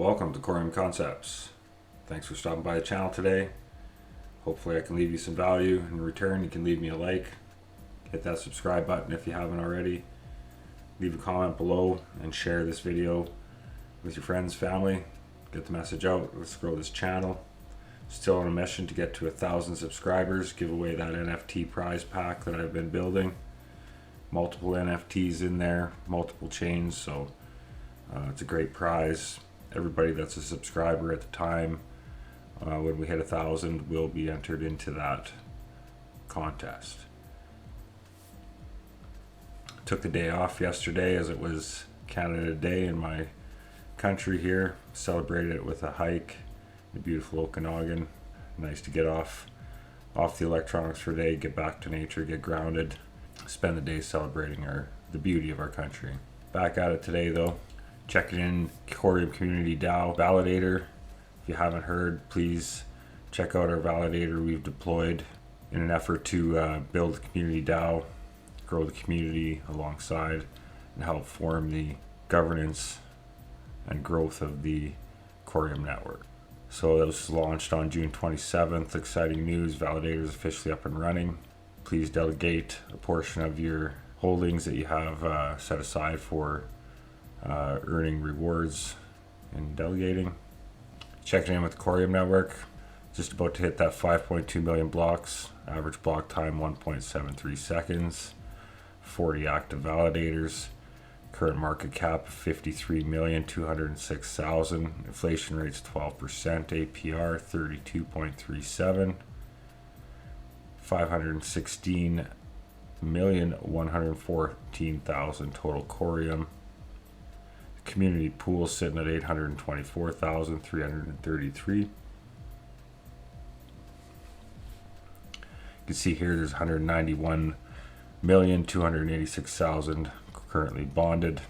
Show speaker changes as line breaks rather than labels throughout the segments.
Welcome to Coreum Concepts. Thanks for stopping by the channel today. Hopefully I can leave you some value. In return, you can leave me a like. Hit that subscribe button if you haven't already. Leave a comment below and share this video with your friends, family. Get the message out. Let's grow this channel. Still on a mission to get to 1,000 subscribers. Give away that NFT prize pack that I've been building. Multiple NFTs in there, multiple chains, so it's a great prize. Everybody that's a subscriber at the time, when we hit 1,000, will be entered into that contest. Took the day off yesterday as it was Canada Day in my country here. Celebrated it with a hike in the beautiful Okanagan. Nice to get off the electronics for a day, get back to nature, get grounded, spend the day celebrating the beauty of our country. Back at it today though. Checking in Coreum Community DAO Validator. If you haven't heard, please check out our validator we've deployed in an effort to build a community DAO, grow the community alongside, and help form the governance and growth of the Coreum network. So that was launched on June 27th. Exciting news, validator is officially up and running. Please delegate a portion of your holdings that you have set aside for earning rewards and delegating. Checking in with the Coreum network, just about to hit that 5.2 million blocks, average block time 1.73 seconds, 40 active validators, current market cap of 53,206,000, inflation rates 12%, APR 32.37, 516,114,000 total Coreum. Community pool sitting at 824,333. You can see here there's 191,286,000 currently bonded.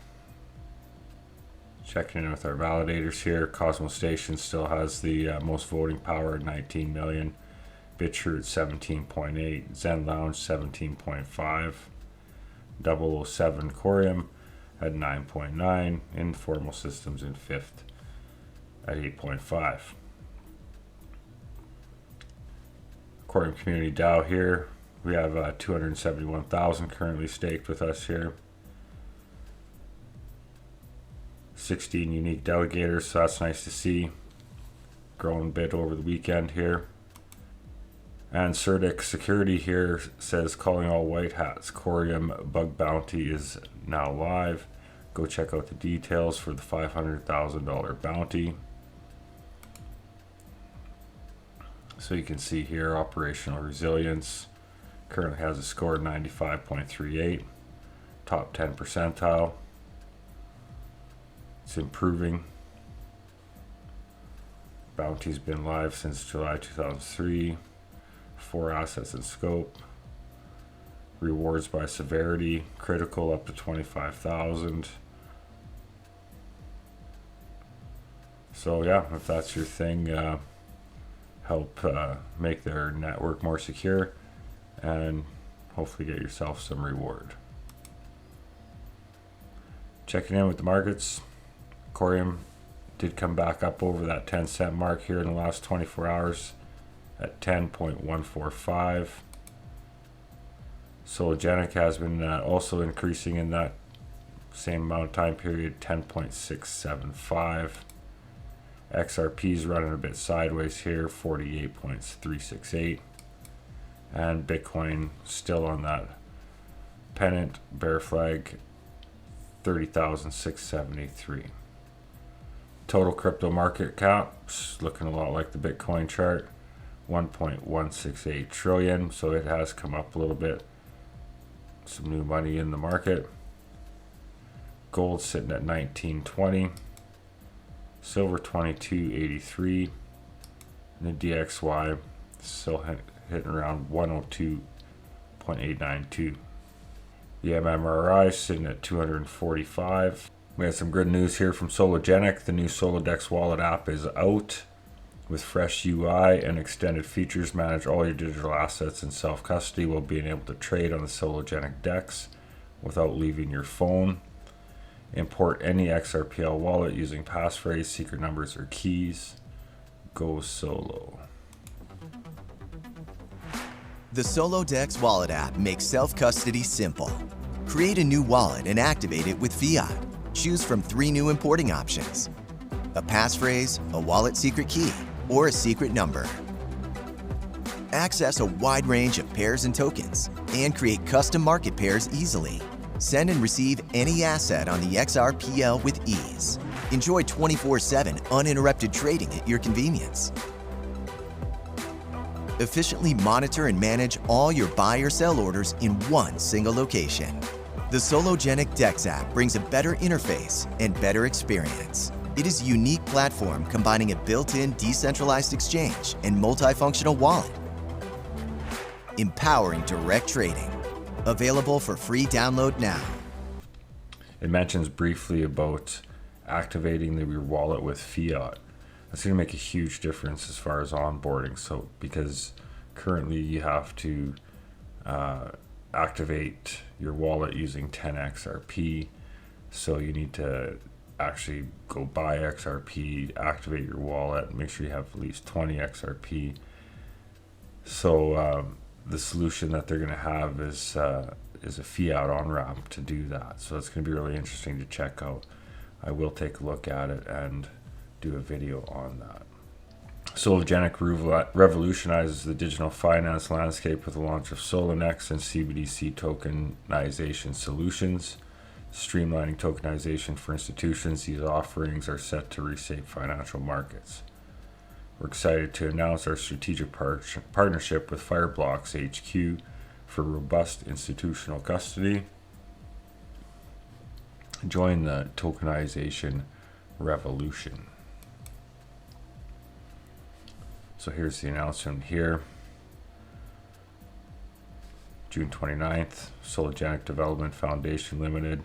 Checking in with our validators here. Cosmos Station still has the most voting power at 19 million. BitShirt 17.8. Zen Lounge 17.5. 007 Coreum at 9.9, Informal Systems in 5th at 8.5. Coreum Community DAO here, we have 271,000 currently staked with us here. 16 unique delegators, so that's nice to see. Growing a bit over the weekend here. And Certic Security here says, calling all white hats, Coreum bug bounty is now live. Go check out the details for the $500,000 bounty. So you can see here, operational resilience. Currently has a score of 95.38, top 10 percentile. It's improving. Bounty's been live since July 2003. 4 assets in scope. Rewards by severity, critical up to 25,000. So yeah, if that's your thing, help make their network more secure and hopefully get yourself some reward. Checking in with the markets, Coreum did come back up over that 10-cent mark here in the last 24 hours at 10.145. Solgenic has been also increasing in that same amount of time period, 10.675. XRP is running a bit sideways here, 48.368. And Bitcoin still on that pennant bear flag, 30,673. Total crypto market cap looking a lot like the Bitcoin chart, 1.168 trillion. So it has come up a little bit. Some new money in the market. Gold sitting at 1920. Silver 22.83. And the DXY still hitting around 102.892. The MMRI sitting at 245. We had some good news here from Sologenic. The new Solenox wallet app is out with fresh UI and extended features. Manage all your digital assets in self-custody while being able to trade on the Sologenic DEX without leaving your phone. Import any XRPL wallet using passphrase, secret numbers, or keys. Go solo.
The SOLONEX wallet app makes self-custody simple. Create a new wallet and activate it with fiat. Choose from 3 new importing options: a passphrase, a wallet secret key, or a secret number. Access a wide range of pairs and tokens, and create custom market pairs easily. Send and receive any asset on the XRPL with ease. Enjoy 24/7 uninterrupted trading at your convenience. Efficiently monitor and manage all your buy or sell orders in one single location. The Solgenic DEX app brings a better interface and better experience. It is a unique platform combining a built-in decentralized exchange and multifunctional wallet, empowering direct trading. Available for free download now.
It mentions briefly about activating your wallet with fiat. That's going to make a huge difference as far as onboarding. So, because currently you have to activate your wallet using 10 XRP, so you need to actually go buy XRP, activate your wallet, make sure you have at least 20 XRP. So the solution that they're going to have is a fiat on-ramp to do that. So it's going to be really interesting to check out. I will take a look at it and do a video on that. Solgenic revolutionizes the digital finance landscape with the launch of SOLONEX and CBDC tokenization solutions. Streamlining tokenization for institutions, these offerings are set to reshape financial markets. We're excited to announce our strategic partnership with Fireblocks HQ for robust institutional custody. Join the tokenization revolution. So here's the announcement here. June 29th, Solgenic Development Foundation Limited.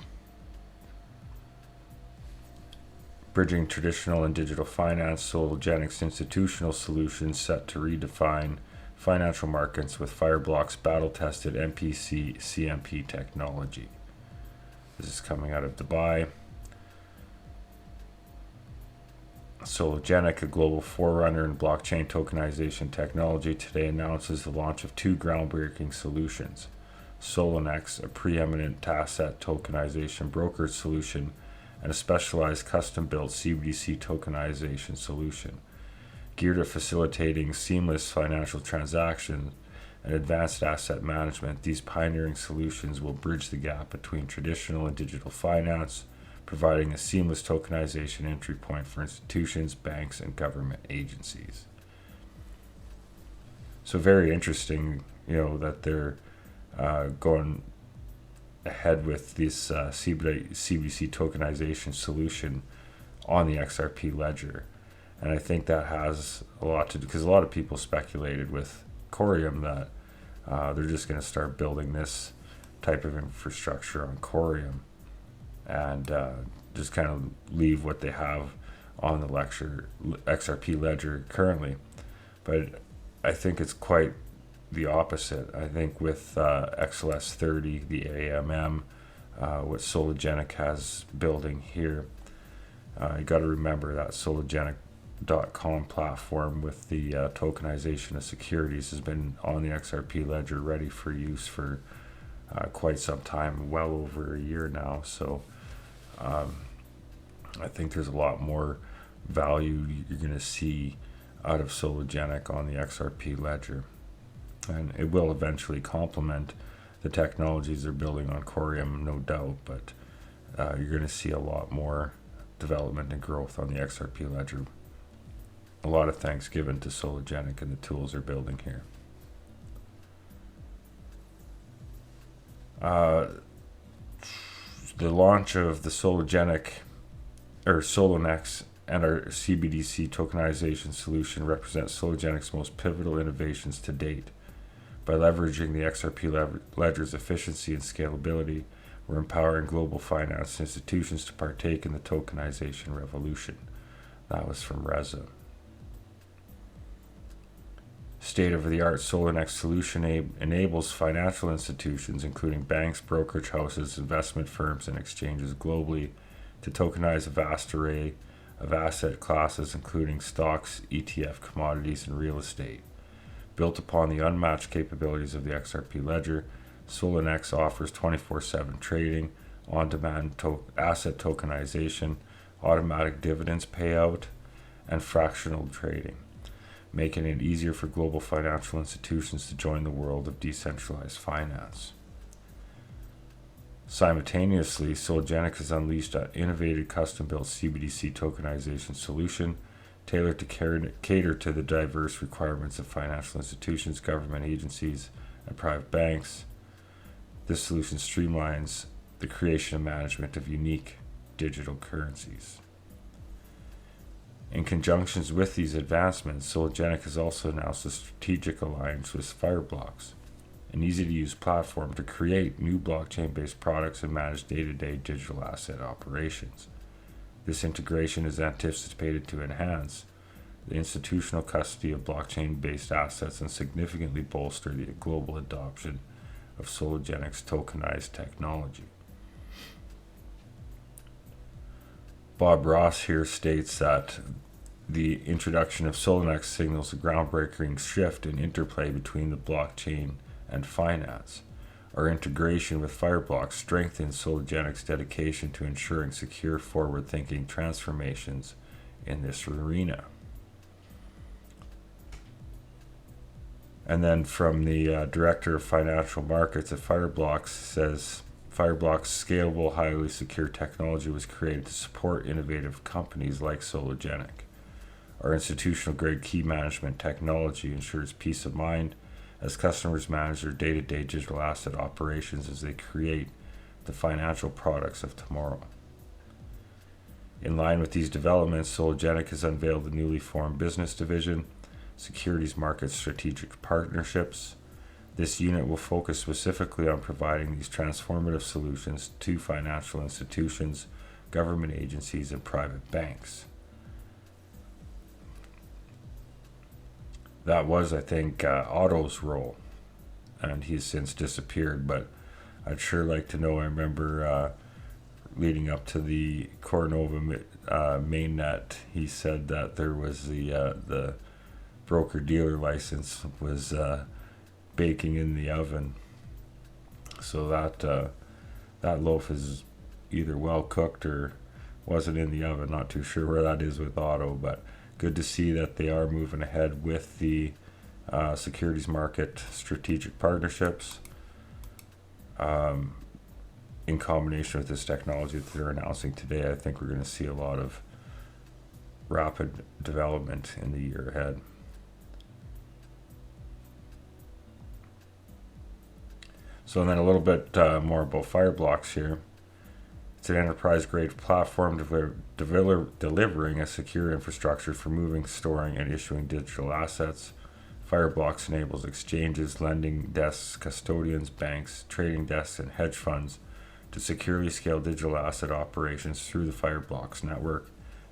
Bridging traditional and digital finance, Solgenic's institutional solutions set to redefine financial markets with Fireblocks battle-tested MPC CMP technology. This is coming out of Dubai. Solgenic, a global forerunner in blockchain tokenization technology, today announces the launch of 2 groundbreaking solutions. SOLONEX, a preeminent asset tokenization brokerage solution, and a specialized custom-built CBDC tokenization solution. Geared at facilitating seamless financial transactions and advanced asset management, these pioneering solutions will bridge the gap between traditional and digital finance, providing a seamless tokenization entry point for institutions, banks, and government agencies. So very interesting, that they're going ahead with this CBDC tokenization solution on the XRP ledger. And I think that has a lot to do, because a lot of people speculated with Coreum that they're just going to start building this type of infrastructure on Coreum and just kind of leave what they have on the XRP ledger currently. But I think it's quite the opposite. I think with XLS30, the AMM, what Solgenic has building here, you got to remember that Solgenic.com platform with the tokenization of securities has been on the XRP ledger ready for use for quite some time, well over a year now. So I think there's a lot more value you're going to see out of Solgenic on the XRP ledger. And it will eventually complement the technologies they're building on Coreum, no doubt, but you're going to see a lot more development and growth on the XRP ledger. A lot of thanks given to Solgenic and the tools they're building here. The launch of the SOLONEX and our CBDC tokenization solution represents Solgenic's most pivotal innovations to date. By leveraging the XRP ledger's efficiency and scalability, we're empowering global finance institutions to partake in the tokenization revolution. That was from Reza. State-of-the-art SOLONEX solution enables financial institutions, including banks, brokerage houses, investment firms, and exchanges globally, to tokenize a vast array of asset classes, including stocks, ETF, commodities, and real estate. Built upon the unmatched capabilities of the XRP ledger, SOLONEX offers 24/7 trading, on-demand asset tokenization, automatic dividends payout, and fractional trading, making it easier for global financial institutions to join the world of decentralized finance. Simultaneously, Solgenic has unleashed an innovative custom-built CBDC tokenization solution tailored to cater to the diverse requirements of financial institutions, government agencies, and private banks. This solution streamlines the creation and management of unique digital currencies. In conjunction with these advancements, Solgenic has also announced a strategic alliance with Fireblocks, an easy-to-use platform to create new blockchain-based products and manage day-to-day digital asset operations. This integration is anticipated to enhance the institutional custody of blockchain-based assets and significantly bolster the global adoption of Sologenic's tokenized technology. Bob Ross here states that the introduction of SOLONEX signals a groundbreaking shift in interplay between the blockchain and finance. Our integration with Fireblocks strengthens Sologenic's dedication to ensuring secure, forward-thinking transformations in this arena. And then from the Director of Financial Markets at Fireblocks says, Fireblocks' scalable, highly secure technology was created to support innovative companies like Sologenic. Our institutional-grade key management technology ensures peace of mind as customers manage their day-to-day digital asset operations as they create the financial products of tomorrow. In line with these developments, Sologenic has unveiled the newly formed business division, Securities Market Strategic Partnerships. This unit will focus specifically on providing these transformative solutions to financial institutions, government agencies, and private banks. That was, I think, Otto's role, and he's since disappeared, but I'd sure like to know. I remember leading up to the Coreum mainnet, he said that there was the broker-dealer license was baking in the oven, so that loaf is either well cooked or wasn't in the oven. Not too sure where that is with Otto, but good to see that they are moving ahead with the securities market strategic partnerships in combination with this technology that they're announcing today. I think we're going to see a lot of rapid development in the year ahead. So then a little bit more about Fireblocks here. It's an enterprise-grade platform delivering a secure infrastructure for moving, storing, and issuing digital assets. Fireblocks enables exchanges, lending desks, custodians, banks, trading desks, and hedge funds to securely scale digital asset operations through the Fireblocks network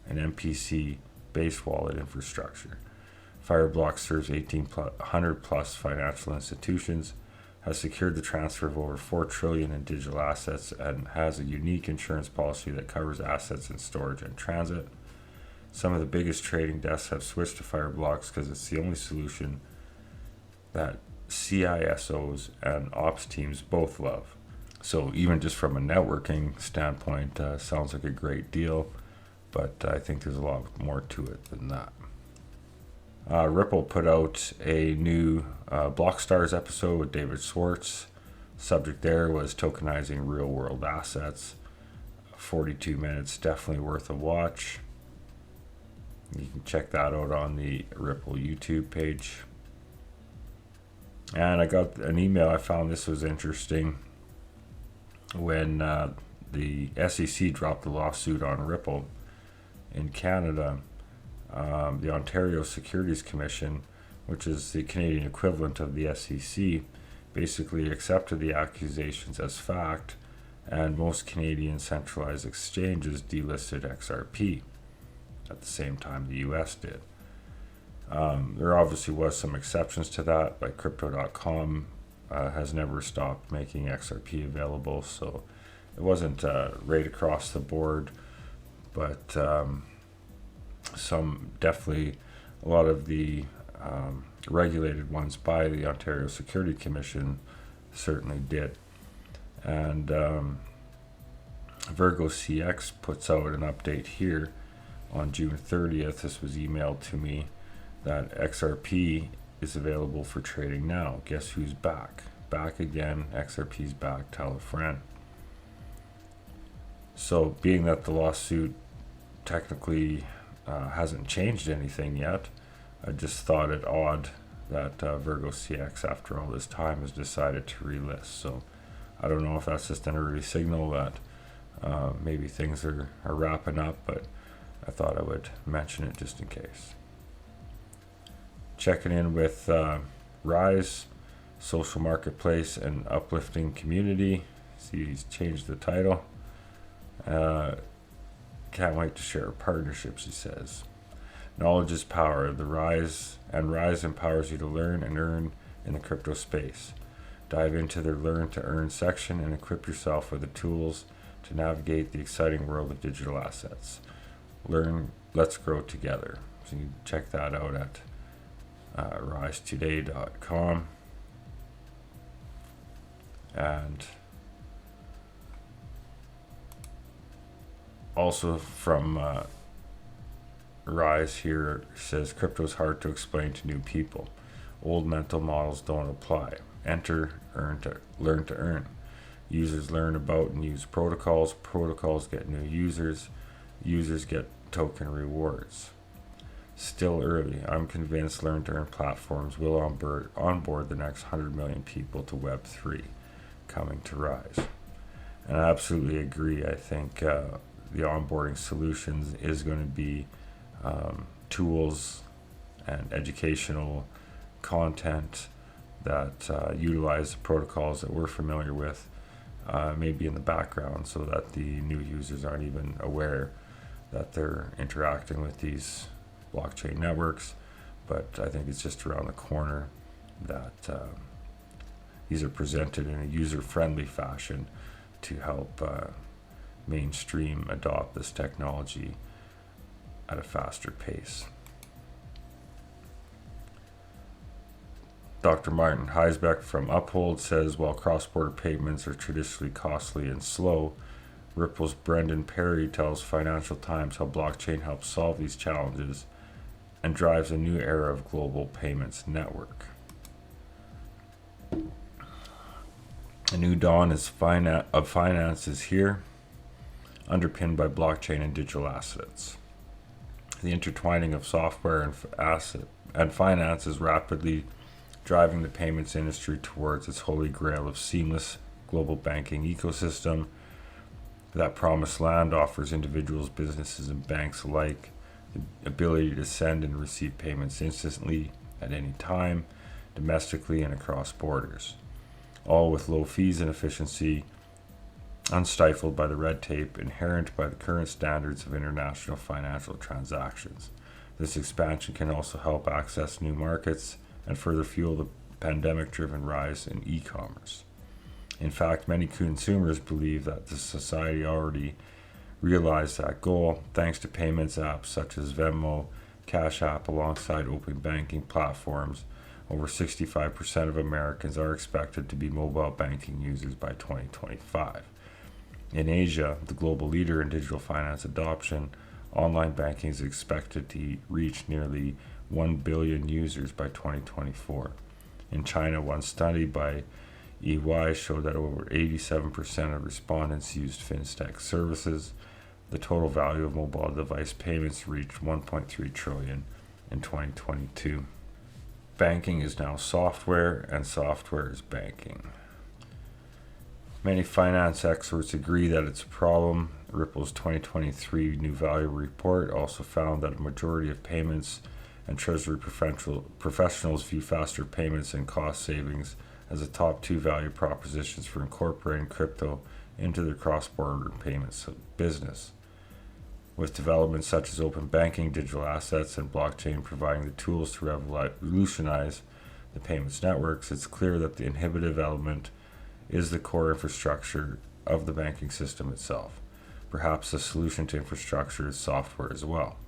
and MPC-based wallet infrastructure. Fireblocks serves 1,800 plus financial institutions, has secured the transfer of over $4 trillion in digital assets, and has a unique insurance policy that covers assets in storage and transit. Some of the biggest trading desks have switched to Fireblocks because it's the only solution that CISOs and ops teams both love. So even just from a networking standpoint, sounds like a great deal, but I think there's a lot more to it than that. Ripple put out a new Blockstars episode with David Schwartz. Subject there was tokenizing real-world assets. 42 minutes, definitely worth a watch. You can check that out on the Ripple YouTube page. And I got an email. I found this was interesting. When the SEC dropped the lawsuit on Ripple in Canada, the Ontario Securities Commission, which is the Canadian equivalent of the SEC, basically accepted the accusations as fact, and most Canadian centralized exchanges delisted XRP at the same time the US did. There obviously was some exceptions to that, like Crypto.com has never stopped making XRP available, so it wasn't right across the board. but some definitely, a lot of the regulated ones by the Ontario Security Commission certainly did. And Virgo CX puts out an update here on June 30th. This was emailed to me that XRP is available for trading now. Guess who's back? Back again. XRP's back. Tell a friend. So, being that the lawsuit technically hasn't changed anything yet, I just thought it odd that Virgo CX, after all this time, has decided to relist. So, I don't know if that's just an early signal that maybe things are wrapping up, but I thought I would mention it just in case. Checking in with Rise, social marketplace and uplifting community. See, he's changed the title. Can't wait to share partnerships, he says. Knowledge is power. Rise empowers you to learn and earn in the crypto space. Dive into their Learn to Earn section and equip yourself with the tools to navigate the exciting world of digital assets. Learn, let's grow together. So you can check that out at risetoday.com. And also from Rise here says, crypto's hard to explain to new people. Old mental models don't apply. Enter, learn to earn. Users learn about and use protocols. Protocols get new users. Users get token rewards. Still early. I'm convinced learn to earn platforms will onboard the next 100 million people to Web3, coming to Rise. And I absolutely agree. I think the onboarding solutions is going to be tools and educational content that utilize the protocols that we're familiar with, maybe in the background, so that the new users aren't even aware that they're interacting with these blockchain networks. But I think it's just around the corner that these are presented in a user-friendly fashion to help mainstream adopt this technology at a faster pace. Dr. Martin Heisbeck from Uphold says, while cross-border payments are traditionally costly and slow, Ripple's Brendan Perry tells Financial Times how blockchain helps solve these challenges and drives a new era of global payments network. A new dawn of finance is here, underpinned by blockchain and digital assets. The intertwining of software and finance is rapidly driving the payments industry towards its holy grail of seamless global banking ecosystem. That promised land offers individuals, businesses, and banks alike the ability to send and receive payments instantly at any time, domestically and across borders, all with low fees and efficiency, unstifled by the red tape inherent by the current standards of international financial transactions. This expansion can also help access new markets and further fuel the pandemic-driven rise in e-commerce. In fact, many consumers believe that the society already realized that goal thanks to payments apps such as Venmo, Cash App, alongside open banking platforms. Over 65% of Americans are expected to be mobile banking users by 2025. In Asia, the global leader in digital finance adoption, online banking is expected to reach nearly 1 billion users by 2024. In China, one study by EY showed that over 87% of respondents used fintech services. The total value of mobile device payments reached 1.3 trillion in 2022. Banking is now software, and software is banking. Many finance experts agree that it's a problem. Ripple's 2023 New Value Report also found that a majority of payments and treasury professionals view faster payments and cost savings as the top two value propositions for incorporating crypto into their cross-border payments business. With developments such as open banking, digital assets, and blockchain providing the tools to revolutionize the payments networks, it's clear that the inhibitive element is the core infrastructure of the banking system itself. Perhaps the solution to infrastructure is software as well.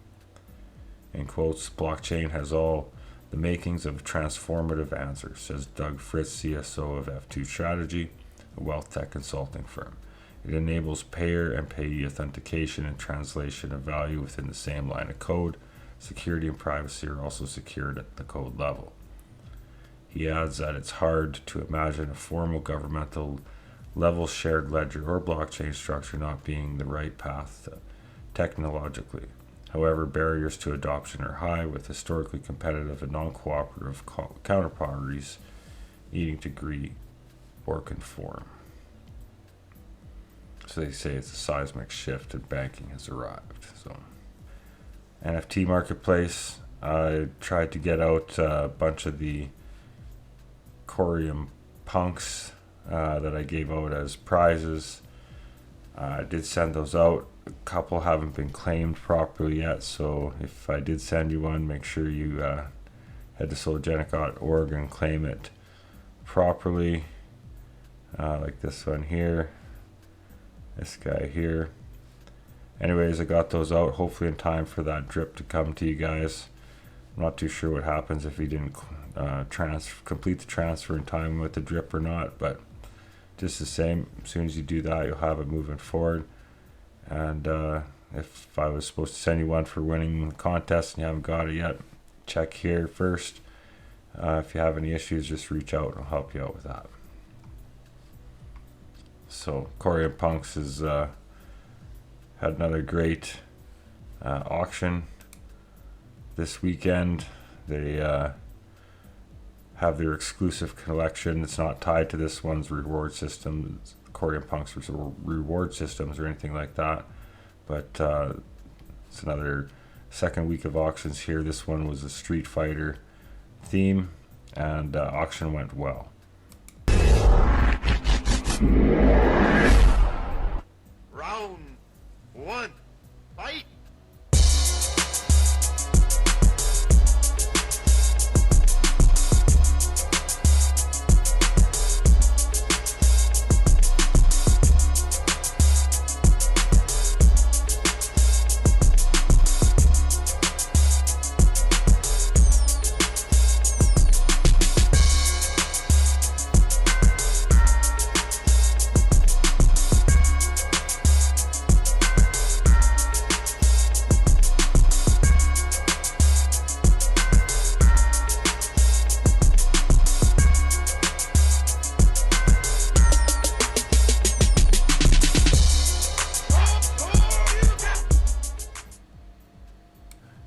In quotes, blockchain has all the makings of a transformative answer, says Doug Fritz, CSO of F2 Strategy, a wealth tech consulting firm. It enables payer and payee authentication and translation of value within the same line of code. Security and privacy are also secured at the code level. He adds that it's hard to imagine a formal governmental level shared ledger or blockchain structure not being the right path technologically. However, barriers to adoption are high, with historically competitive and non-cooperative counterparties needing to agree or conform. So they say it's a seismic shift and banking has arrived. So NFT marketplace, I tried to get out a bunch of the Coreum punks that I gave out as prizes. I did send those out. A couple haven't been claimed properly yet, so if I did send you one, make sure you head to sologenic.org and claim it properly. Like this one here, this guy here. Anyways, I got those out hopefully in time for that drip to come to you guys. I'm not too sure what happens if you didn't complete the transfer in time with the drip or not, but just the same, as soon as you do that, you'll have it moving forward. And if I was supposed to send you one for winning the contest and you haven't got it yet, check here first. If you have any issues, just reach out and I'll help you out with that. So Coreum Punks has had another great auction this weekend. They have their exclusive collection. It's not tied to this one's reward system, Coreum Punks reward systems or anything like that. But it's another second week of auctions here. This one was a Street Fighter theme, and auction went well.
Round one, fight!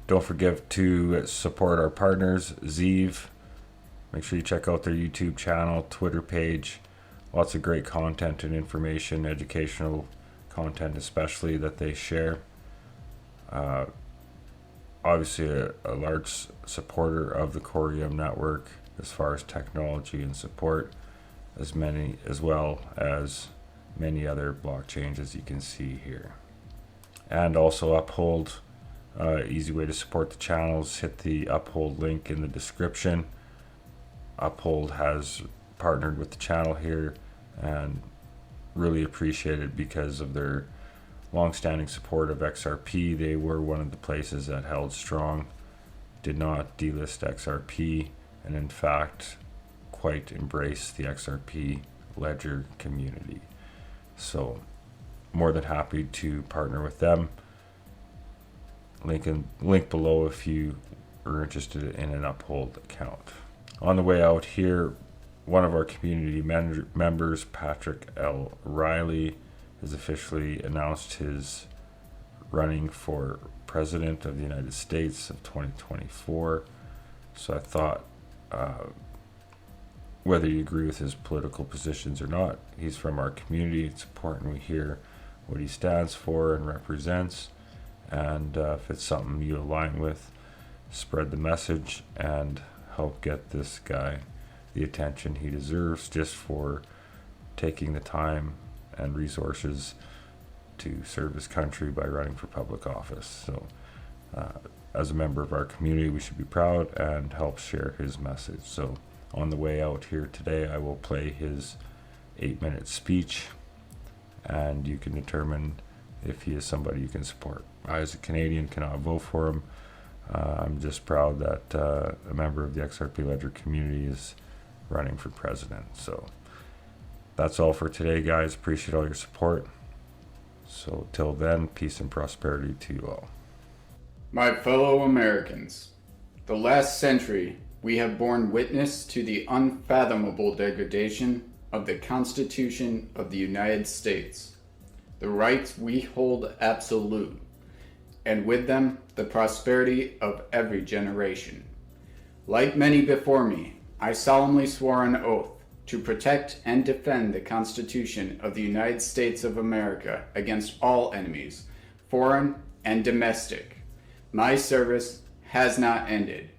Don't forget to support our partners, Zeev. Make sure you check out their YouTube channel, Twitter page. Lots of great content and information, educational content especially, that they share. Obviously a large supporter of the Coreum network as far as technology and support, as well as many other blockchains, as you can see here. And also Uphold. Easy way to support the channels, hit the Uphold link in the description. Uphold has partnered with the channel here and really appreciate it because of their long-standing support of XRP. They were one of the places that held strong, did not delist XRP, and in fact quite embraced the XRP ledger community. So more than happy to partner with them. Link below if you are interested in an Uphold account. On the way out here, one of our community members, Patrick L. Riley, has officially announced his running for President of the United States of 2024. So I thought, whether you agree with his political positions or not, he's from our community. It's important we hear what he stands for and represents. And if it's something you align with, spread the message and help get this guy the attention he deserves just for taking the time and resources to serve his country by running for public office. So as a member of our community, we should be proud and help share his message. So on the way out here today, I will play his 8-minute speech, and you can determine if he is somebody you can support. I, as a Canadian, cannot vote for him. I'm just proud that a member of the XRP Ledger community is running for president. So that's all for today, guys. Appreciate all your support. So till then, peace and prosperity to you all.
My fellow Americans, the last century we have borne witness to the unfathomable degradation of the Constitution of the United States. The rights we hold absolute, and with them the prosperity of every generation. Like many before me, I solemnly swore an oath to protect and defend the Constitution of the United States of America against all enemies, foreign and domestic. My service has not ended.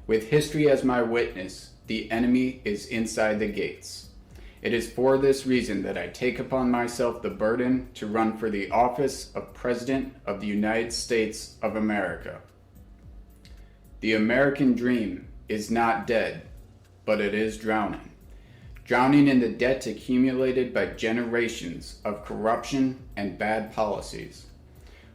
With history as my witness, the enemy is inside the gates. It is for this reason that I take upon myself the burden to run for the office of President of the United States of America. The American dream is not dead, but it is drowning. Drowning in the debt accumulated by generations of corruption and bad policies.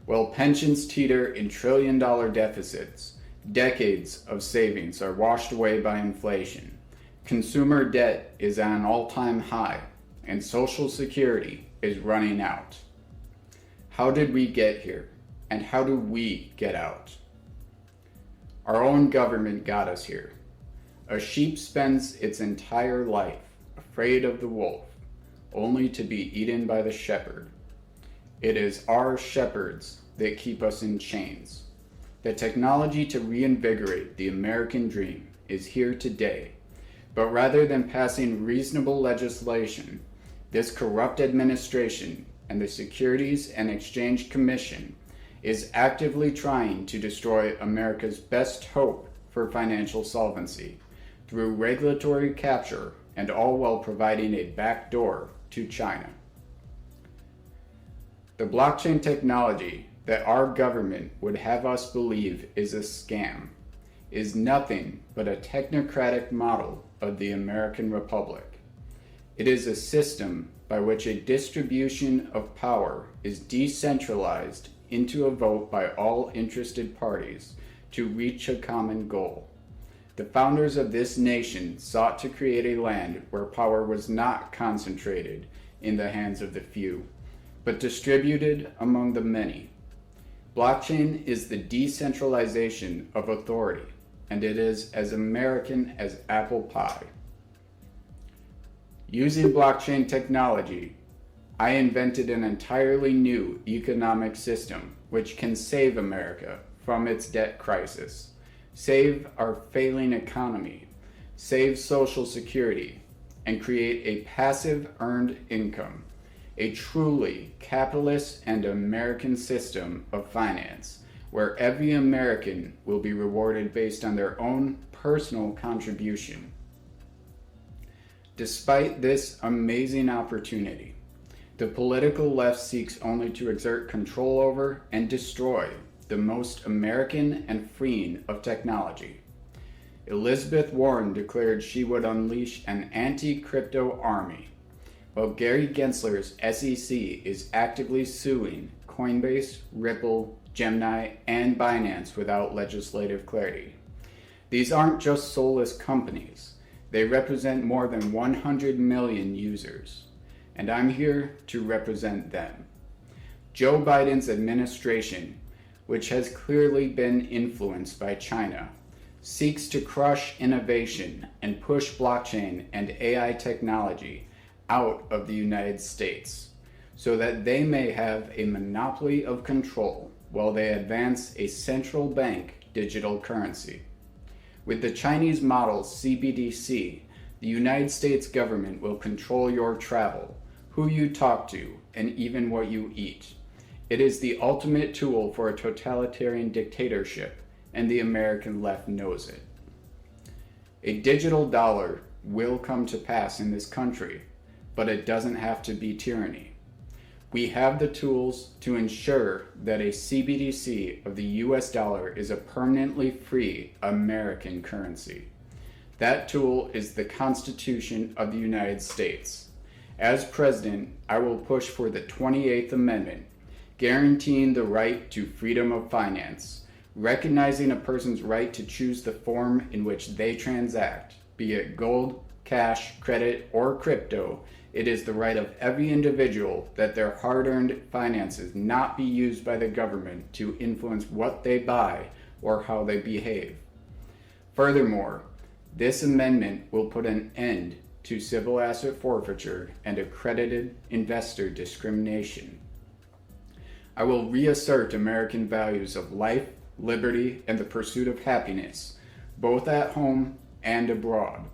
While pensions teeter in trillion-dollar deficits, decades of savings are washed away by inflation. Consumer debt is at an all-time high, and Social Security is running out. How did we get here, and how do we get out? Our own government got us here. A sheep spends its entire life afraid of the wolf, only to be eaten by the shepherd. It is our shepherds that keep us in chains. The technology to reinvigorate the American dream is here today. But rather than passing reasonable legislation, this corrupt administration and the Securities and Exchange Commission is actively trying to destroy America's best hope for financial solvency through regulatory capture, and all while providing a backdoor to China. The blockchain technology that our government would have us believe is a scam is nothing but a technocratic model of the American Republic. It is a system by which a distribution of power is decentralized into a vote by all interested parties to reach a common goal. The founders of this nation sought to create a land where power was not concentrated in the hands of the few, but distributed among the many. Blockchain is the decentralization of authority, and it is as American as apple pie. Using blockchain technology, I invented an entirely new economic system which can save America from its debt crisis, save our failing economy, save Social Security, and create a passive earned income, a truly capitalist and American system of finance, where every American will be rewarded based on their own personal contribution. Despite this amazing opportunity, the political left seeks only to exert control over and destroy the most American and freeing of technology. Elizabeth Warren declared she would unleash an anti-crypto army, while Gary Gensler's SEC is actively suing Coinbase, Ripple, Gemini, and Binance without legislative clarity. These aren't just soulless companies. They represent more than 100 million users, and I'm here to represent them. Joe Biden's administration, which has clearly been influenced by China, seeks to crush innovation and push blockchain and AI technology out of the United States so that they may have a monopoly of control while they advance a central bank digital currency. With the Chinese model CBDC, the United States government will control your travel, who you talk to, and even what you eat. It is the ultimate tool for a totalitarian dictatorship, and the American left knows it. A digital dollar will come to pass in this country, but it doesn't have to be tyranny. We have the tools to ensure that a CBDC of the US dollar is a permanently free American currency. That tool is the Constitution of the United States. As president, I will push for the 28th Amendment, guaranteeing the right to freedom of finance, recognizing a person's right to choose the form in which they transact, be it gold, cash, credit, or crypto. It is the right of every individual that their hard-earned finances not be used by the government to influence what they buy or how they behave. Furthermore, this amendment will put an end to civil asset forfeiture and accredited investor discrimination. I will reassert American values of life, liberty, and the pursuit of happiness, both at home and abroad.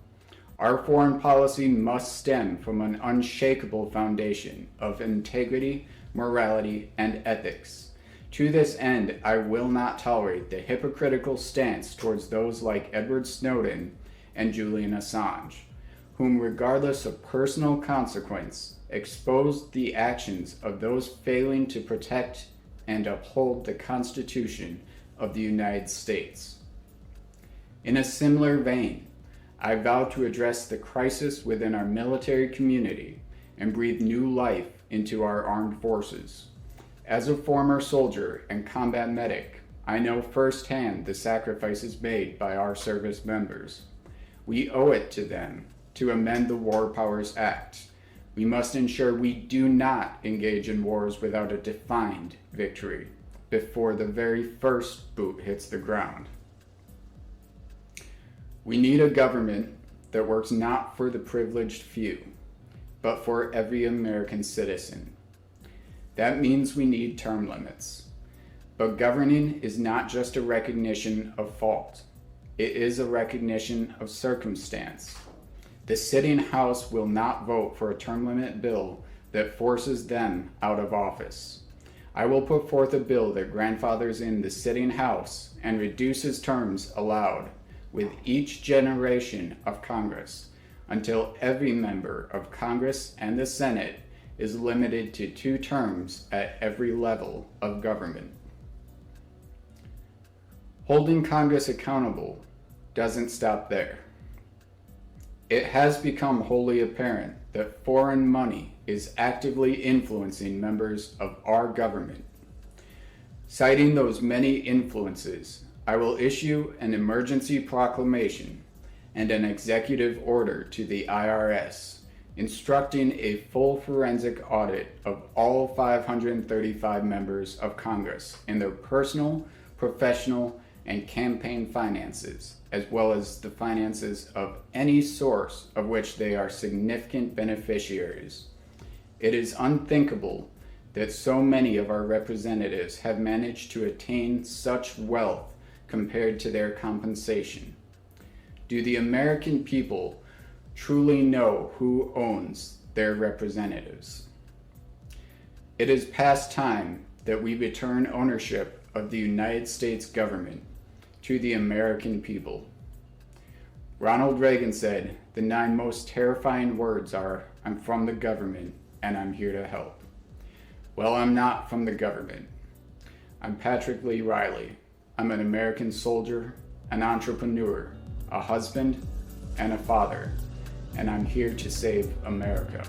Our foreign policy must stem from an unshakable foundation of integrity, morality, and ethics. To this end, I will not tolerate the hypocritical stance towards those like Edward Snowden and Julian Assange, whom, regardless of personal consequence, exposed the actions of those failing to protect and uphold the Constitution of the United States. In a similar vein, I vow to address the crisis within our military community and breathe new life into our armed forces. As a former soldier and combat medic, I know firsthand the sacrifices made by our service members. We owe it to them to amend the War Powers Act. We must ensure we do not engage in wars without a defined victory before the very first boot hits the ground. We need a government that works not for the privileged few, but for every American citizen. That means we need term limits. But governing is not just a recognition of fault. It is a recognition of circumstance. The sitting House will not vote for a term limit bill that forces them out of office. I will put forth a bill that grandfathers in the sitting House and reduces terms allowed with each generation of Congress until every member of Congress and the Senate is limited to 2 terms at every level of government. Holding Congress accountable doesn't stop there. It has become wholly apparent that foreign money is actively influencing members of our government. Citing those many influences, I will issue an emergency proclamation and an executive order to the IRS instructing a full forensic audit of all 535 members of Congress in their personal, professional, and campaign finances, as well as the finances of any source of which they are significant beneficiaries. It is unthinkable that so many of our representatives have managed to attain such wealth compared to their compensation. Do the American people truly know who owns their representatives? It is past time that we return ownership of the United States government to the American people. Ronald Reagan said, "The 9 most terrifying words are, I'm from the government and I'm here to help." Well, I'm not from the government. I'm Patrick Lee Riley. I'm an American soldier, an entrepreneur, a husband, and a father, and I'm here to save America.